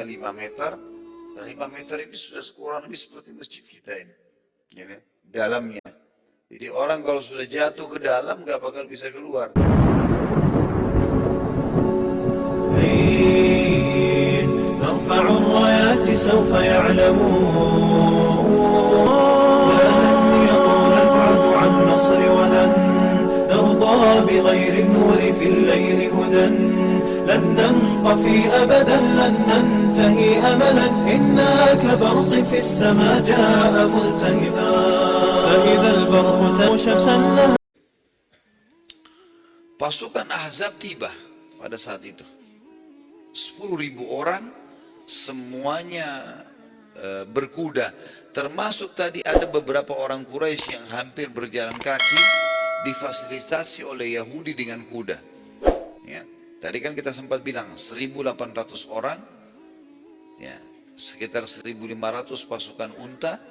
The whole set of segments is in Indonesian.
tingginya 5 meter, dan 5 meter ini sudah kurang lebih seperti masjid kita ini, ya kan? Dalamnya. Jadi orang kalau sudah jatuh ke dalam nggak bakal bisa keluar. نرفع الرايات سوف يعلمون لن يطول البعد عن نصر ولن نرضى بغير النور في الليل هدى لن ننطفي أبدا لن ننتهي أملا إنا كبرق في السماء جاء ملتهبا فإذا البرق شمسا. Pasukan Ahzab tiba pada saat itu. 10.000 orang semuanya berkuda. Termasuk tadi ada beberapa orang Quraisy yang hampir berjalan kaki difasilitasi oleh Yahudi dengan kuda. Ya. Tadi kan kita sempat bilang 1.800 orang, ya, sekitar 1.500 pasukan unta,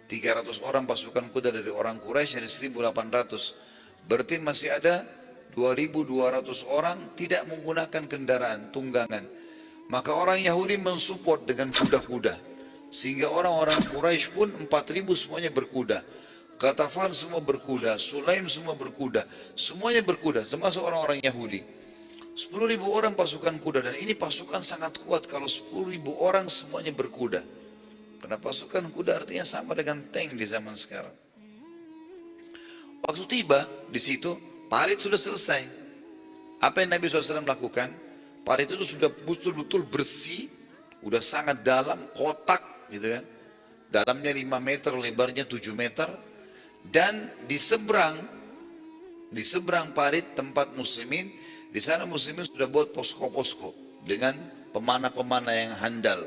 300 orang pasukan kuda dari orang Quraisy, dari 1.800. Berarti masih ada 2.200 orang tidak menggunakan kendaraan tunggangan. Maka orang Yahudi mensupport dengan kuda-kuda. Sehingga orang-orang Quraisy pun 4.000 semuanya berkuda. Ghatafan semua berkuda, Sulaim semua berkuda. Semuanya berkuda, termasuk orang-orang Yahudi. 10.000 orang pasukan kuda, dan ini pasukan sangat kuat kalau 10.000 orang semuanya berkuda. Karena pasukan kuda artinya sama dengan tank di zaman sekarang. Waktu tiba di situ, parit sudah selesai. Apa yang Nabi SAW lakukan? Parit itu sudah betul-betul bersih, udah sangat dalam, kotak gitu kan. Dalamnya 5 meter, lebarnya 7 meter. Dan di seberang parit tempat muslimin, di sana muslimin sudah buat posko-posko dengan pemanah-pemanah yang handal.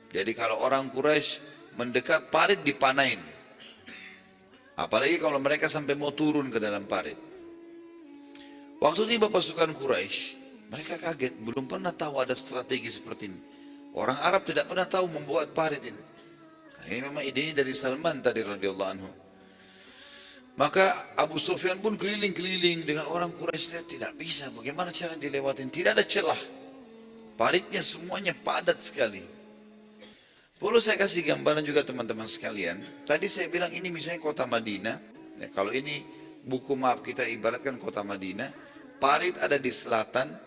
Jadi kalau orang Quraisy mendekat, parit dipanain. Apalagi kalau mereka sampai mau turun ke dalam parit. Waktu tiba pasukan Quraisy, mereka kaget, belum pernah tahu ada strategi seperti ini. Orang Arab tidak pernah tahu membuat parit ini. Ini memang idenya dari Salman tadi radhiyallahu anhu. Maka Abu Sufyan pun keliling-keliling dengan orang Quraisy, lihat tidak bisa, bagaimana cara dilewatin, tidak ada celah. Paritnya semuanya padat sekali. Perlu saya kasih gambaran juga teman-teman sekalian. Tadi saya bilang ini misalnya kota Madinah. Ya, kalau ini buku map kita ibaratkan kota Madinah. Parit ada di selatan,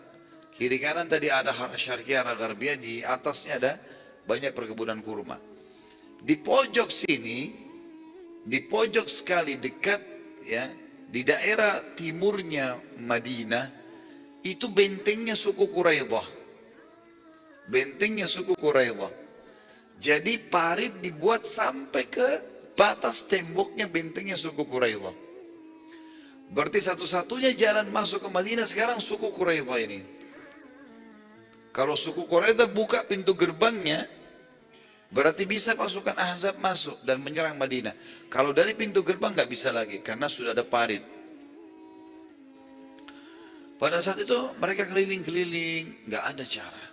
kiri kanan tadi ada Syarqiyah, Gharbiyah, di atasnya ada banyak perkebunan kurma. Di pojok sini, di pojok sekali dekat ya, di daerah timurnya Madinah, itu bentengnya suku Quraidah. Bentengnya suku Quraidah. Jadi parit dibuat sampai ke batas temboknya bentengnya suku Quraidah. Berarti satu-satunya jalan masuk ke Madinah sekarang suku Quraidah ini. Kalau suku Quraidah buka pintu gerbangnya, berarti bisa pasukan Ahzab masuk dan menyerang Madinah. Kalau dari pintu gerbang nggak bisa lagi karena sudah ada parit. Pada saat itu mereka keliling-keliling, nggak ada cara.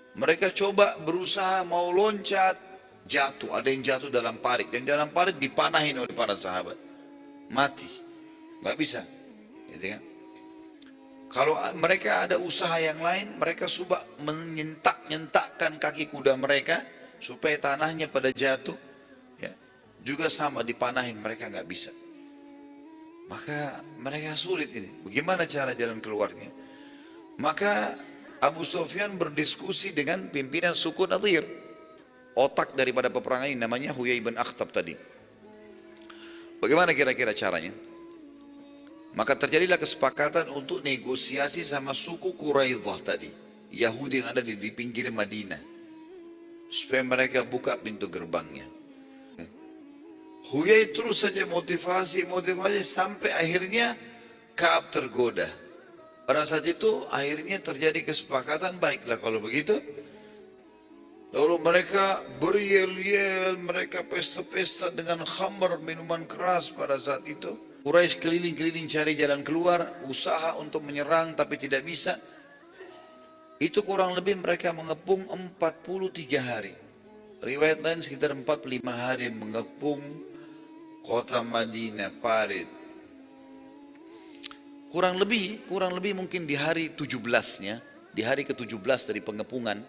Mereka coba berusaha mau loncat, jatuh. Ada yang jatuh dalam parit, dan dalam parit dipanahin oleh para sahabat. Mati, nggak bisa, gitu kan? Kalau mereka ada usaha yang lain, mereka coba menyentak-nyentakkan kaki kuda mereka supaya tanahnya pada jatuh, ya, juga sama dipanahin, mereka nggak bisa. Maka mereka sulit ini. Bagaimana cara jalan keluarnya? Maka Abu Sufyan berdiskusi dengan pimpinan suku Nadir, otak daripada peperangan ini namanya Huyai bin Akhtab tadi. Bagaimana kira-kira caranya? Maka terjadilah kesepakatan untuk negosiasi sama suku Quraidah tadi, Yahudi yang ada di pinggir Madinah, supaya mereka buka pintu gerbangnya. Huyai terus saja motivasi sampai akhirnya Ka'ab tergoda. Pada saat itu akhirnya terjadi kesepakatan, baiklah kalau begitu. Lalu mereka beryel-yel, mereka pesta-pesta dengan khamr, minuman keras pada saat itu. Quraisy keliling-keliling cari jalan keluar, usaha untuk menyerang tapi tidak bisa. Itu kurang lebih mereka mengepung 43 hari. Riwayat lain sekitar 45 hari mengepung kota Madinah, parit. Kurang lebih mungkin di hari 17-nya, di hari ke-17 dari pengepungan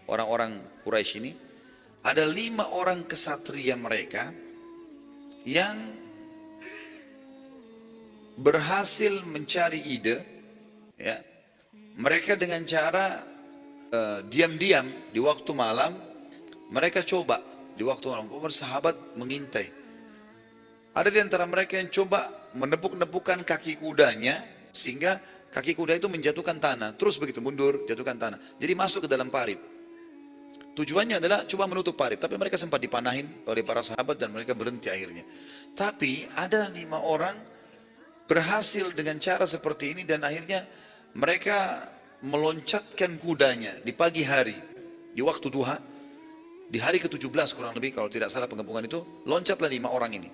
orang-orang Quraisy ini, ada 5 orang kesatria mereka yang berhasil mencari ide, ya. Mereka dengan cara diam-diam di waktu malam, mereka coba di waktu malam, sahabat mengintai. Ada di antara mereka yang coba menepuk-nepukkan kaki kudanya, sehingga kaki kuda itu menjatuhkan tanah, terus begitu mundur, jatuhkan tanah. Jadi masuk ke dalam parit. Tujuannya adalah coba menutup parit, tapi mereka sempat dipanahin oleh para sahabat dan mereka berhenti akhirnya. Tapi ada 5 orang berhasil dengan cara seperti ini dan akhirnya mereka meloncatkan kudanya di pagi hari, di waktu duha, di hari ke-17 kurang lebih kalau tidak salah pengepungan itu, loncatlah 5 orang ini.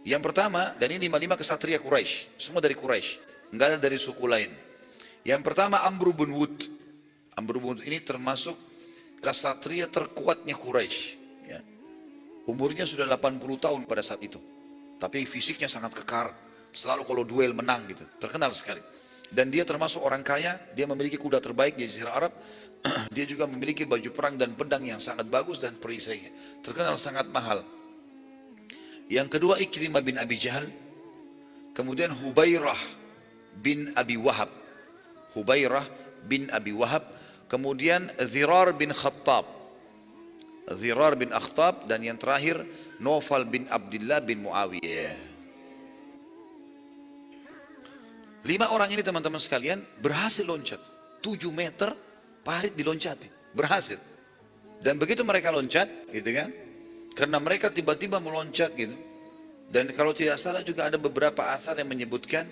Yang pertama, dan ini 5 kesatria Quraisy, semua dari Quraisy, enggak ada dari suku lain. Yang pertama Amr bin Wud. Amr bin Wud ini termasuk kesatria terkuatnya Quraisy. Ya. Umurnya sudah 80 tahun pada saat itu, tapi fisiknya sangat kekar. Selalu kalau duel menang gitu, terkenal sekali. Dan dia termasuk orang kaya, dia memiliki kuda terbaik di Jazirah Arab. Dia juga memiliki baju perang dan pedang yang sangat bagus dan perisainya terkenal sangat mahal. Yang kedua Ikrimah bin Abi Jahal, kemudian Hubairah bin Abi Wahab, Hubairah bin Abi Wahab, kemudian Zirar bin Khattab, Zirar bin Akhtab, dan yang terakhir Naufal bin Abdullah bin Muawiyah. 5 orang ini teman-teman sekalian berhasil loncat 7 meter, parit diloncati, berhasil. Dan begitu mereka loncat gitu kan, karena mereka tiba-tiba meloncat gitu. Dan kalau tidak salah juga ada beberapa athar yang menyebutkan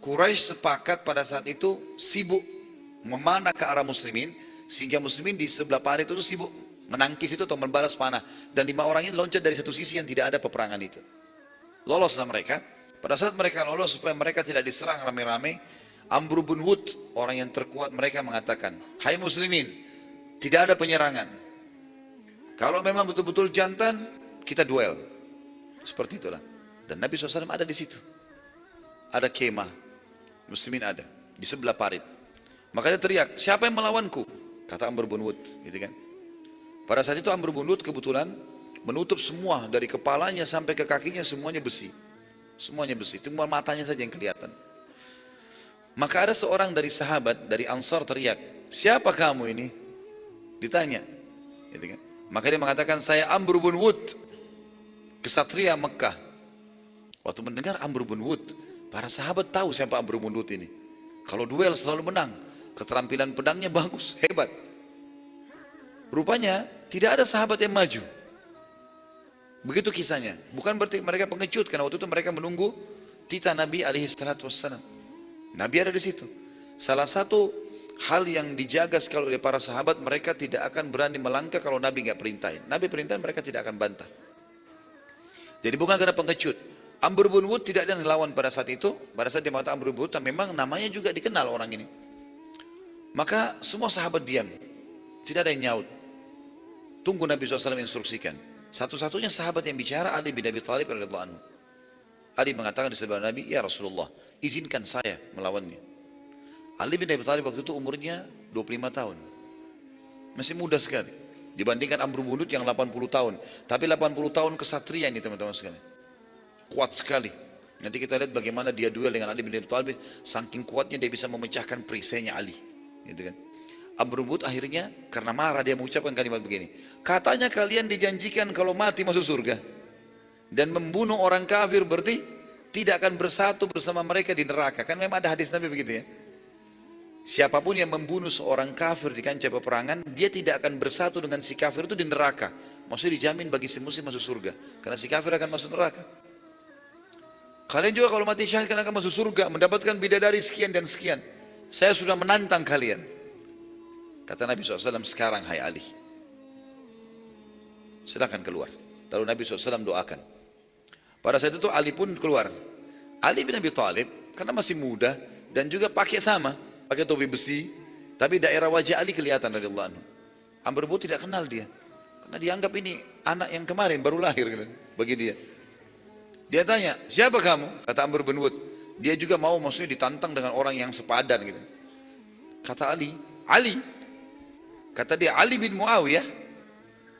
Quraisy sepakat pada saat itu sibuk memanah ke arah muslimin, sehingga muslimin di sebelah parit itu sibuk menangkis itu atau membalas panah. Dan 5 orang ini loncat dari satu sisi yang tidak ada peperangan itu. Loloslah mereka. Pada saat mereka lolos supaya mereka tidak diserang rame-rame, Amr bin Wud, orang yang terkuat mereka, mengatakan, hai muslimin, tidak ada penyerangan. Kalau memang betul-betul jantan, kita duel. Seperti itulah. Dan Nabi SAW ada di situ. Ada kemah, muslimin ada di sebelah parit. Makanya teriak, siapa yang melawanku? Kata Amr bin Wud, gitu kan. Pada saat itu Amr bin Wud kebetulan menutup semua dari kepalanya sampai ke kakinya, semuanya besi. Semuanya besi, cuma matanya saja yang kelihatan. Maka ada seorang dari sahabat, dari Ansar teriak, siapa kamu ini? Ditanya. Gitu kan? Maka dia mengatakan, saya Amr bin Wud, kesatria Mekah. Waktu mendengar Amr bin Wud, para sahabat tahu siapa Amr bin Wud ini. Kalau duel selalu menang, keterampilan pedangnya bagus, hebat. Rupanya tidak ada sahabat yang maju. Begitu kisahnya. Bukan berarti mereka pengecut, karena waktu itu mereka menunggu titah Nabi SAW. Nabi ada di situ. Salah satu hal yang dijaga sekali oleh para sahabat, mereka tidak akan berani melangkah kalau Nabi nggak perintahin. Nabi perintahin, mereka tidak akan bantah. Jadi bukan karena pengecut. Amr bin Wud tidak ada yang lawan pada saat itu. Pada saat dia mengatakan Amr bin Wud, memang namanya juga dikenal orang ini. Maka semua sahabat diam. Tidak ada yang nyaut. Tunggu Nabi SAW instruksikan. Satu-satunya sahabat yang bicara Ali bin Abi Thalib radhiyallahu anhu. Ali mengatakan di sebelah Nabi, ya Rasulullah, izinkan saya melawannya. Ali bin Abi Thalib waktu itu umurnya 25 tahun. Masih muda sekali. Dibandingkan Amr bin Wud yang 80 tahun. Tapi 80 tahun kesatria ini teman-teman sekalian. Kuat sekali. Nanti kita lihat bagaimana dia duel dengan Ali bin Abi Thalib. Saking kuatnya dia bisa memecahkan perisainya Ali. Gitu kan. Amr bin Wud akhirnya karena marah dia mengucapkan kalimat begini. Katanya kalian dijanjikan kalau mati masuk surga. Dan membunuh orang kafir berarti tidak akan bersatu bersama mereka di neraka. Kan memang ada hadis Nabi begitu ya. Siapapun yang membunuh seorang kafir di kancah peperangan, dia tidak akan bersatu dengan si kafir itu di neraka. Maksudnya dijamin bagi si muslim masuk surga. Karena si kafir akan masuk neraka. Kalian juga kalau mati syahid kalian akan masuk surga, mendapatkan bidadari sekian dan sekian. Saya sudah menantang kalian. Kata Nabi SAW, sekarang hai Ali, silakan keluar. Lalu Nabi SAW doakan. Pada saat itu Ali pun keluar. Ali bin Abi Thalib, karena masih muda, dan juga pakai sama, pakai topi besi, tapi daerah wajah Ali kelihatan radhiyallahu anhu. Amr bin Wud tidak kenal dia, karena dianggap ini anak yang kemarin baru lahir gitu, bagi dia. Dia tanya, siapa kamu? Kata Amr bin Wud. Dia juga mau maksudnya ditantang dengan orang yang sepadan gitu. Kata Ali, Ali. Kata dia, Ali bin Muawiyah.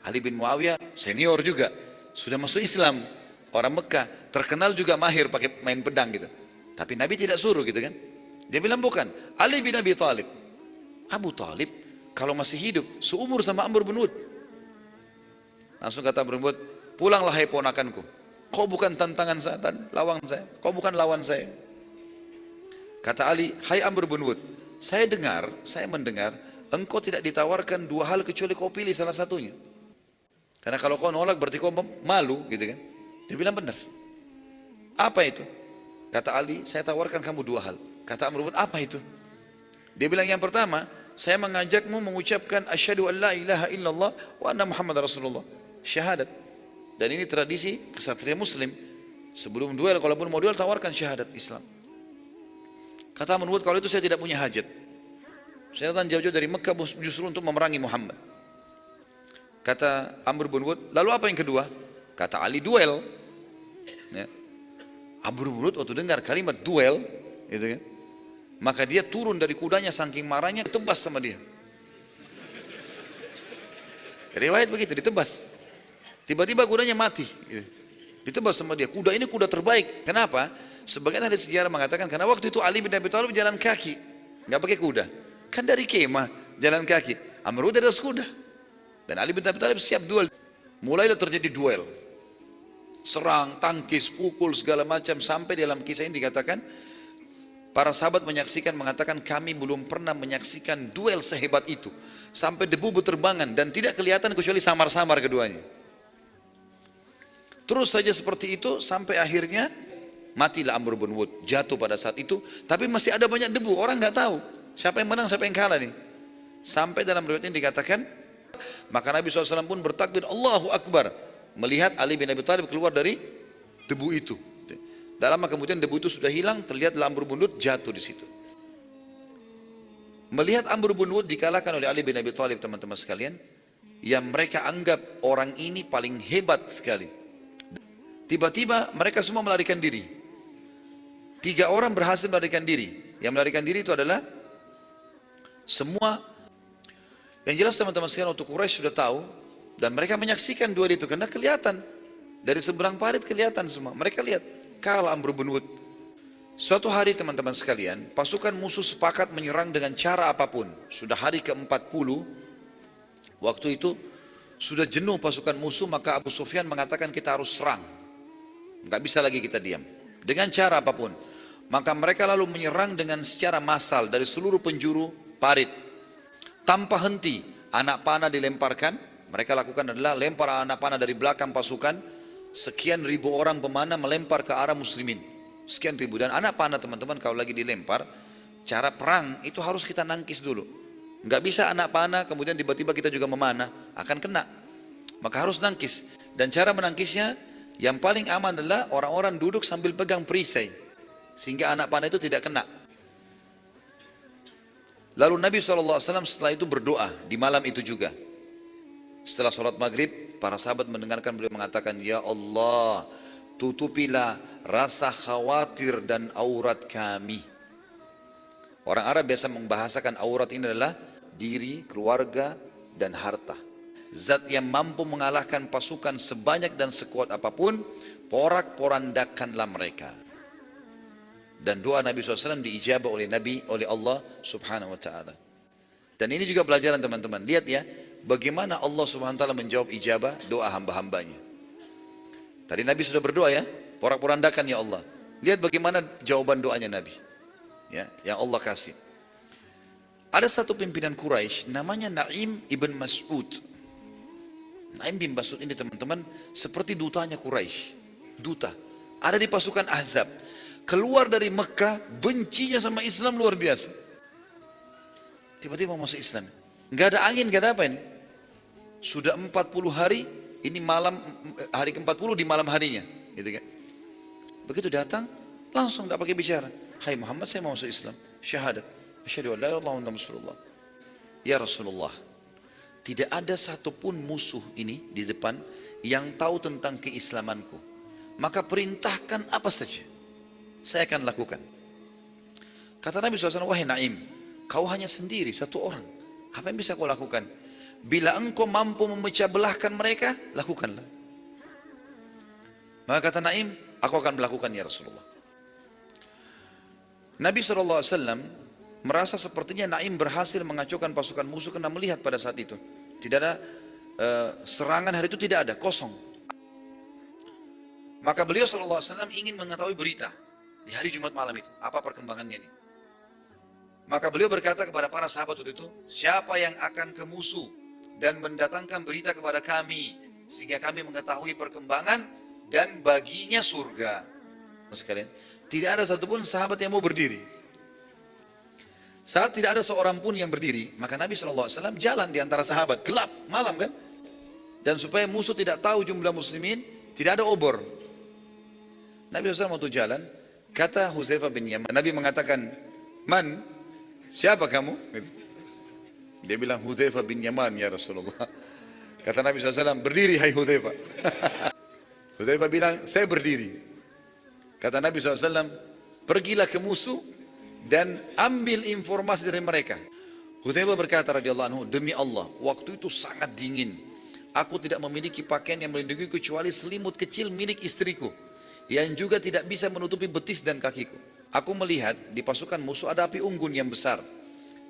Ali bin Muawiyah senior juga, sudah masuk Islam, orang Mekah, terkenal juga mahir pakai main pedang gitu. Tapi Nabi tidak suruh gitu kan. Dia bilang bukan, Ali bin Abi Thalib. Abu Thalib kalau masih hidup seumur sama Amr bin Wud. Langsung kata Amr bin Wud, pulanglah hai ponakanku. Kau bukan tantangan saya, lawan saya. Kau bukan lawan saya. Kata Ali, hai Amr bin Wud, saya mendengar engkau tidak ditawarkan dua hal kecuali kau pilih salah satunya. Karena kalau kau nolak berarti kau malu gitu kan. Dia bilang benar. Apa itu? Kata Ali, saya tawarkan kamu dua hal. Kata Amr bin Wud, apa itu? Dia bilang yang pertama, saya mengajakmu mengucapkan asyhadu an la ilaha illallah wa anna Muhammad Rasulullah. Syahadat. Dan ini tradisi kesatria muslim. Sebelum duel, kalaupun mau duel tawarkan syahadat Islam. Kata Amr bin Wud, kalau itu saya tidak punya hajat. Saya datang jauh-jauh dari Mekah justru untuk memerangi Muhammad. Kata Amr bin Wud, lalu apa yang kedua? Kata Ali, duel. Ya. Amr bin Wud waktu dengar kalimat duel, gitu kan, maka dia turun dari kudanya saking marahnya, ditebas sama dia. Riwayat begitu, ditebas. Tiba-tiba kudanya mati. Gitu. Ditebas sama dia. Kuda ini kuda terbaik. Kenapa? Sebagian ahli sejarah mengatakan karena waktu itu Ali bin Abi Thalib jalan kaki, nggak pakai kuda. Kan dari kemah jalan kaki. Amr bin Wud di atas kuda. Dan Ali bin Abi Thalib siap duel. Mulailah terjadi duel. Serang, tangkis, pukul, segala macam. Sampai dalam kisah ini dikatakan, para sahabat menyaksikan, mengatakan kami belum pernah menyaksikan duel sehebat itu. Sampai debu berterbangan dan tidak kelihatan kecuali samar-samar keduanya. Terus saja seperti itu sampai akhirnya matilah Amr bin Wud. Jatuh pada saat itu. Tapi masih ada banyak debu. Orang nggak tahu siapa yang menang, siapa yang kalah nih. Sampai dalam riwayat ini dikatakan, maka Nabi SAW pun bertakbir Allahu Akbar melihat Ali bin Abi Thalib keluar dari debu itu. Tak lama kemudian debu itu sudah hilang, terlihatlah Amr bin Wud jatuh di situ. Melihat Amr bin Wud dikalahkan oleh Ali bin Abi Thalib, teman-teman sekalian, yang mereka anggap orang ini paling hebat sekali. Tiba-tiba mereka semua melarikan diri. 3 orang berhasil melarikan diri. Yang melarikan diri itu adalah semua. Yang jelas teman-teman sekalian, waktu Quraisy sudah tahu dan mereka menyaksikan duel itu karena kelihatan dari seberang parit, kelihatan semua. Mereka lihat kalah Amr bin Wud. Suatu hari teman-teman sekalian, pasukan musuh sepakat menyerang dengan cara apapun. Sudah hari ke-40. Waktu itu sudah jenuh pasukan musuh, maka Abu Sufyan mengatakan kita harus serang. Nggak bisa lagi kita diam. Dengan cara apapun. Maka mereka lalu menyerang dengan secara massal dari seluruh penjuru parit. Tanpa henti, anak panah dilemparkan. Mereka lakukan adalah lempar anak panah dari belakang pasukan. Sekian ribu orang pemanah melempar ke arah muslimin. Sekian ribu. Dan anak panah teman-teman kalau lagi dilempar, cara perang itu harus kita nangkis dulu. Nggak bisa anak panah kemudian tiba-tiba kita juga memanah, akan kena. Maka harus nangkis. Dan cara menangkisnya yang paling aman adalah orang-orang duduk sambil pegang perisai. Sehingga anak panah itu tidak kena. Lalu Nabi SAW setelah itu berdoa di malam itu juga. Setelah sholat maghrib, para sahabat mendengarkan beliau mengatakan, Ya Allah, tutupilah rasa khawatir dan aurat kami. Orang Arab biasa membahasakan aurat ini adalah diri, keluarga, dan harta. Zat yang mampu mengalahkan pasukan sebanyak dan sekuat apapun, porak-porandakanlah mereka. Dan doa Nabi SAW diijabah oleh Nabi, oleh Allah Subhanahu Wa Taala. Dan ini juga pelajaran teman-teman. Lihat ya, bagaimana Allah Subhanahu Wa Taala menjawab ijabah doa hamba-hambanya. Tadi Nabi sudah berdoa ya, porak-porandakan ya Allah. Lihat bagaimana jawaban doanya Nabi, ya, yang Allah kasih. Ada satu pimpinan Quraisy namanya Naim ibn Mas'ud. Naim bin Mas'ud ini teman-teman seperti dutanya Quraisy, duta. Ada di pasukan Ahzab. Keluar dari Mekah, bencinya sama Islam luar biasa. Tiba-tiba masuk Islam. Nggak ada angin, nggak ada apa ini. Sudah 40 hari, ini malam, hari ke-40 di malam harinya. Gitu kan. Begitu datang, langsung tidak pakai bicara. Hai Muhammad, saya mau masuk Islam. Syahadat. Asyhadu an la ilaha illallah wa anna Rasulullah. Ya Rasulullah, tidak ada satupun musuh ini di depan yang tahu tentang keislamanku. Maka perintahkan apa saja, saya akan lakukan. Kata Nabi SAW, wahai Naim, kau hanya sendiri, satu orang. Apa yang bisa kau lakukan? Bila engkau mampu memecah belahkan mereka, lakukanlah. Maka kata Naim, aku akan melakukan ya Rasulullah. Nabi SAW merasa sepertinya Naim berhasil mengacaukan pasukan musuh karena melihat pada saat itu. Tidak ada serangan hari itu, tidak ada, kosong. Maka beliau SAW ingin mengetahui berita di hari Jumat malam itu. Apa perkembangannya ini? Maka beliau berkata kepada para sahabat waktu itu, siapa yang akan ke musuh dan mendatangkan berita kepada kami, sehingga kami mengetahui perkembangan dan baginya surga. Sekalian, tidak ada satupun sahabat yang mau berdiri. Saat tidak ada seorang pun yang berdiri, maka Nabi SAW jalan di antara sahabat, gelap, malam kan? Dan supaya musuh tidak tahu jumlah muslimin, tidak ada obor. Nabi SAW waktu jalan, kata Hudzaifah bin Yaman, Nabi mengatakan, Man, siapa kamu? Dia bilang, Hudzaifah bin Yaman ya Rasulullah. Kata Nabi SAW, berdiri hai Hudzaifah. Hudzaifah bilang, saya berdiri. Kata Nabi SAW, pergilah ke musuh dan ambil informasi dari mereka. Hudzaifah berkata radhiyallahu anhu, demi Allah, waktu itu sangat dingin. Aku tidak memiliki pakaian yang melindungi kecuali selimut kecil milik istriku, yang juga tidak bisa menutupi betis dan kakiku. Aku melihat di pasukan musuh ada api unggun yang besar,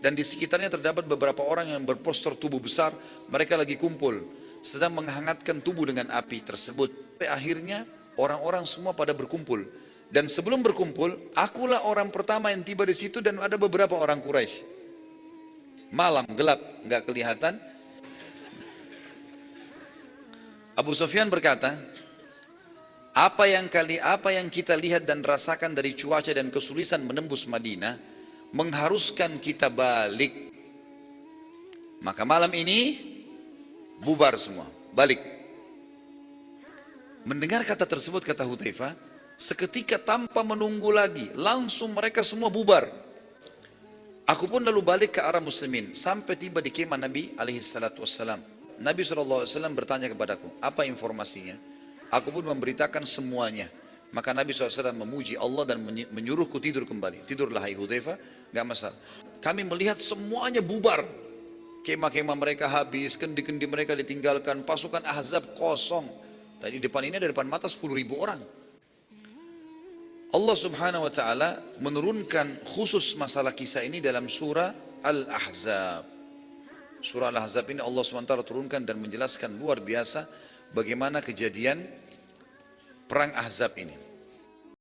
dan di sekitarnya terdapat beberapa orang yang berpostur tubuh besar. Mereka lagi kumpul, sedang menghangatkan tubuh dengan api tersebut. Sampai akhirnya orang-orang semua pada berkumpul. Dan sebelum berkumpul, akulah orang pertama yang tiba di situ dan ada beberapa orang Quraisy. Malam gelap, nggak kelihatan. Abu Sufyan berkata, apa yang kita lihat dan rasakan dari cuaca dan kesulitan menembus Madinah mengharuskan kita balik. Maka malam ini bubar semua, balik. Mendengar kata tersebut, kata Hudzaifah, seketika tanpa menunggu lagi, langsung mereka semua bubar. Aku pun lalu balik ke arah muslimin sampai tiba di kemah Nabi SAW. Nabi SAW bertanya kepadaku, apa informasinya? Aku pun memberitakan semuanya. Maka Nabi SAW memuji Allah dan menyuruhku tidur kembali. Tidurlah hai Hudzaifah, gak masalah. Kami melihat semuanya bubar. Kemah-kemah mereka habis, kendi-kendi mereka ditinggalkan, pasukan Ahzab kosong. Tadi depan ini ada depan mata 10.000 orang. Allah Subhanahu wa Ta'ala menurunkan khusus masalah kisah ini dalam surah Al-Ahzab. Surah Al-Ahzab ini Allah SWT turunkan dan menjelaskan luar biasa bagaimana kejadian perang Ahzab ini.